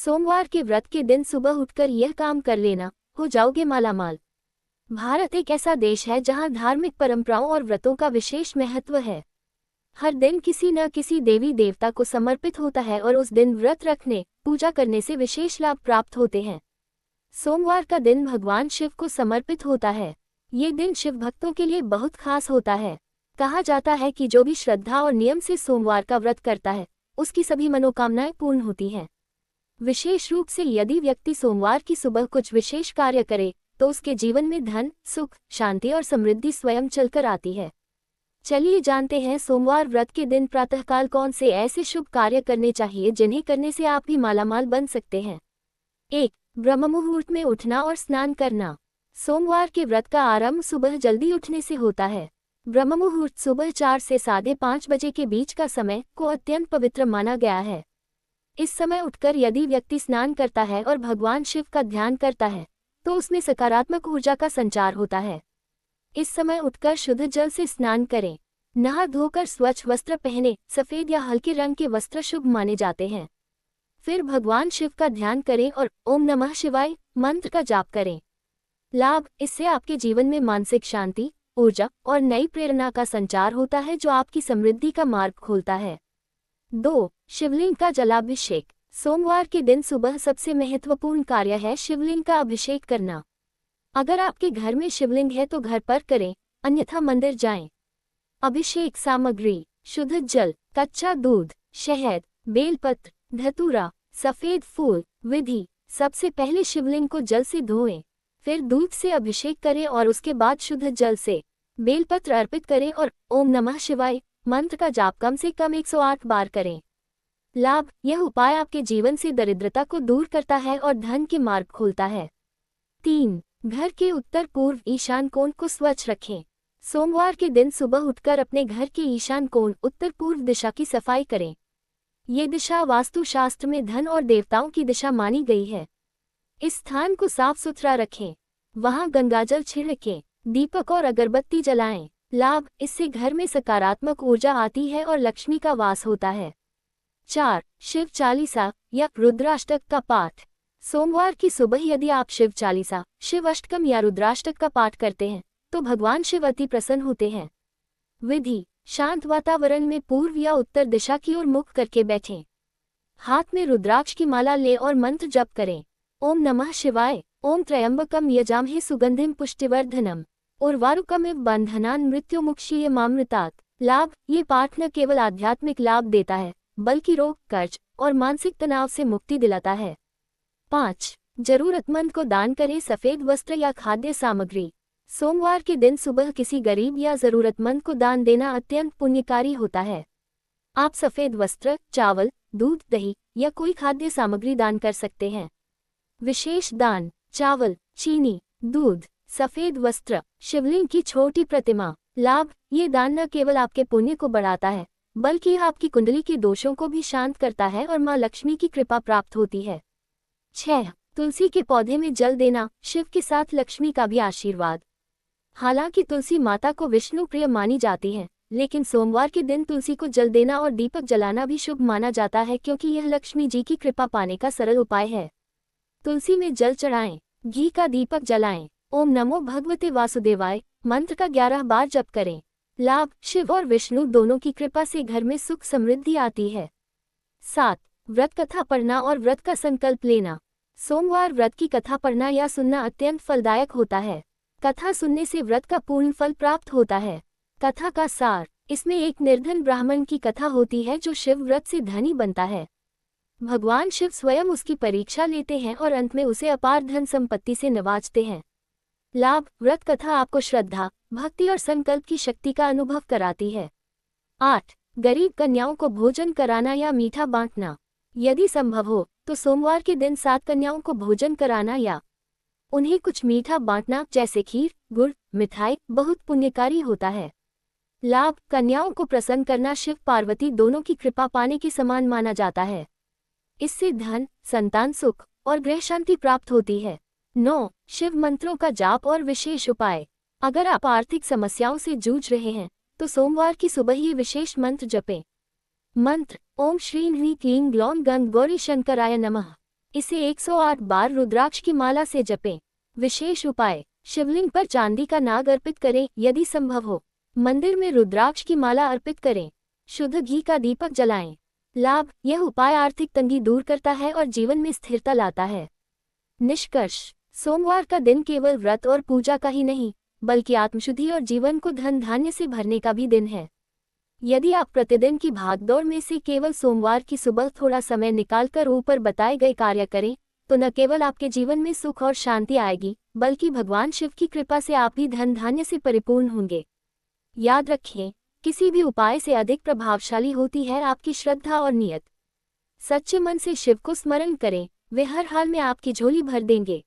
सोमवार के व्रत के दिन सुबह उठकर यह काम कर लेना, हो जाओगे मालामाल। भारत एक ऐसा देश है जहां धार्मिक परंपराओं और व्रतों का विशेष महत्व है। हर दिन किसी न किसी देवी देवता को समर्पित होता है और उस दिन व्रत रखने, पूजा करने से विशेष लाभ प्राप्त होते हैं। सोमवार का दिन भगवान शिव को समर्पित होता है। ये दिन शिव भक्तों के लिए बहुत खास होता है। कहा जाता है कि जो भी श्रद्धा और नियम से सोमवार का व्रत करता है, उसकी सभी मनोकामनाएं पूर्ण होती हैं। विशेष रूप से यदि व्यक्ति सोमवार की सुबह कुछ विशेष कार्य करे, तो उसके जीवन में धन, सुख, शांति और समृद्धि स्वयं चलकर आती है। चलिए जानते हैं सोमवार व्रत के दिन प्रातःकाल कौन से ऐसे शुभ कार्य करने चाहिए जिन्हें करने से आप भी मालामाल बन सकते हैं। 1. ब्रह्म मुहूर्त में उठना और स्नान करना। सोमवार के व्रत का आरंभ सुबह जल्दी उठने से होता है। ब्रह्म मुहूर्त सुबह 4 से 5:30 बजे के बीच का समय को अत्यंत पवित्र माना गया है। इस समय उठकर यदि व्यक्ति स्नान करता है और भगवान शिव का ध्यान करता है, तो उसमें सकारात्मक ऊर्जा का संचार होता है। इस समय उठकर शुद्ध जल से स्नान करें। नहा धोकर स्वच्छ वस्त्र पहने। सफेद या हल्के रंग के वस्त्र शुभ माने जाते हैं। फिर भगवान शिव का ध्यान करें और ओम नमः शिवाय मंत्र का जाप करें। लाभ: इससे आपके जीवन में मानसिक शांति, ऊर्जा और नई प्रेरणा का संचार होता है, जो आपकी समृद्धि का मार्ग खोलता है। 2. शिवलिंग का जलाभिषेक। सोमवार के दिन सुबह सबसे महत्वपूर्ण कार्य है शिवलिंग का अभिषेक करना। अगर आपके घर में शिवलिंग है तो घर पर करें, अन्यथा मंदिर जाएं। अभिषेक सामग्री: शुद्ध जल, कच्चा दूध, शहद, बेलपत्र, धतूरा, सफेद फूल। विधि: सबसे पहले शिवलिंग को जल से धोएं, फिर दूध से अभिषेक करें और उसके बाद शुद्ध जल से बेलपत्र अर्पित करें और ओम नमः शिवाय मंत्र का जाप कम से कम 108 बार करें। लाभ: यह उपाय आपके जीवन से दरिद्रता को दूर करता है और धन के मार्ग खोलता है। 3. घर के उत्तर पूर्व ईशान कोण को स्वच्छ रखें। सोमवार के दिन सुबह उठकर अपने घर के ईशान कोण उत्तर पूर्व दिशा की सफाई करें। ये दिशा वास्तुशास्त्र में धन और देवताओं की दिशा मानी गई है। इस स्थान को साफ सुथरा रखें। वहां गंगाजल छिड़कें, दीपक और अगरबत्ती जलाएं। लाभ: इससे घर में सकारात्मक ऊर्जा आती है और लक्ष्मी का वास होता है। 4. शिव चालीसा या रुद्राष्टक का पाठ। सोमवार की सुबह यदि आप शिव चालीसा, शिव अष्टकम या रुद्राष्टक का पाठ करते हैं, तो भगवान शिव अति प्रसन्न होते हैं। विधि: शांत वातावरण में पूर्व या उत्तर दिशा की ओर मुख करके बैठें। हाथ में रुद्राक्ष की माला लें और मंत्र जप करें। ओम नमः शिवाय, ओम त्र्यंबकम यजामहे सुगंधिम पुष्टिवर्धनम, उर्वारुकमिव बंधनान् मृत्युमुक्षीयमामृतात्। लाभ: ये पाठ न केवल आध्यात्मिक लाभ देता है, बल्कि रोग, कर्ज और मानसिक तनाव से मुक्ति दिलाता है। 5. जरूरतमंद को दान करें। सफेद वस्त्र या खाद्य सामग्री। सोमवार के दिन सुबह किसी गरीब या जरूरतमंद को दान देना अत्यंत पुण्यकारी होता है। आप सफेद वस्त्र, चावल, दूध, दही या कोई खाद्य सामग्री दान कर सकते हैं। विशेष दान: चावल, चीनी, दूध, सफेद वस्त्र, शिवलिंग की छोटी प्रतिमा। लाभ: ये दान न केवल आपके पुण्य को बढ़ाता है, बल्कि आपकी कुंडली के दोषों को भी शांत करता है और मां लक्ष्मी की कृपा प्राप्त होती है। 6. तुलसी के पौधे में जल देना। शिव के साथ लक्ष्मी का भी आशीर्वाद। हालांकि तुलसी माता को विष्णु प्रिय मानी जाती है, लेकिन सोमवार के दिन तुलसी को जल देना और दीपक जलाना भी शुभ माना जाता है, क्योंकि यह लक्ष्मी जी की कृपा पाने का सरल उपाय है। तुलसी में जल चढ़ाएं, घी का दीपक जलाएं। ओम नमो भगवते वासुदेवाय मंत्र का 11 बार जप करें। लाभ: शिव और विष्णु दोनों की कृपा से घर में सुख समृद्धि आती है। 7. व्रत कथा पढ़ना और व्रत का संकल्प लेना। सोमवार व्रत की कथा पढ़ना या सुनना अत्यंत फलदायक होता है। कथा सुनने से व्रत का पूर्ण फल प्राप्त होता है। कथा का सार: इसमें एक निर्धन ब्राह्मण की कथा होती है जो शिव व्रत से धनी बनता है। भगवान शिव स्वयं उसकी परीक्षा लेते हैं और अंत में उसे अपार धन संपत्ति से नवाजते हैं। लाभ: व्रत कथा आपको श्रद्धा, भक्ति और संकल्प की शक्ति का अनुभव कराती है। 8. गरीब कन्याओं को भोजन कराना या मीठा बांटना। यदि संभव हो तो सोमवार के दिन 7 कन्याओं को भोजन कराना या उन्हें कुछ मीठा बांटना, जैसे खीर, गुड़, मिठाई, बहुत पुण्यकारी होता है। लाभ: कन्याओं को प्रसन्न करना शिव पार्वती दोनों की कृपा पाने के समान माना जाता है। इससे धन, संतान सुख और गृह शांति प्राप्त होती है। 9. शिव मंत्रों का जाप और विशेष उपाय। अगर आप आर्थिक समस्याओं से जूझ रहे हैं, तो सोमवार की सुबह ही विशेष मंत्र जपें। मंत्र: ओम श्रीं ह्रीं क्लीं ग्लौं गं गौरी शंकराय नमः। इसे 108 बार रुद्राक्ष की माला से जपें। विशेष उपाय, शिवलिंग पर चांदी का नाग अर्पित करें यदि संभव हो। मंदिर में रुद्राक्ष की माला अर्पित करें। शुद्ध घी का दीपक जलाएं। लाभ, यह उपाय आर्थिक तंगी दूर करता है और जीवन में स्थिरता लाता है। निष्कर्ष, सोमवार का दिन केवल व्रत और पूजा का ही नहीं, बल्कि आत्मशुद्धि और जीवन को धन धान्य से भरने का भी दिन है। यदि आप प्रतिदिन की भागदौड़ में से केवल सोमवार की सुबह थोड़ा समय निकालकर ऊपर बताए गए कार्य करें, तो न केवल आपके जीवन में सुख और शांति आएगी, बल्कि भगवान शिव की कृपा से आप भी धन धान्य से परिपूर्ण होंगे। याद रखें, किसी भी उपाय से अधिक प्रभावशाली होती है आपकी श्रद्धा और नियत। सच्चे मन से शिव को स्मरण करें, वे हर हाल में आपकी झोली भर देंगे।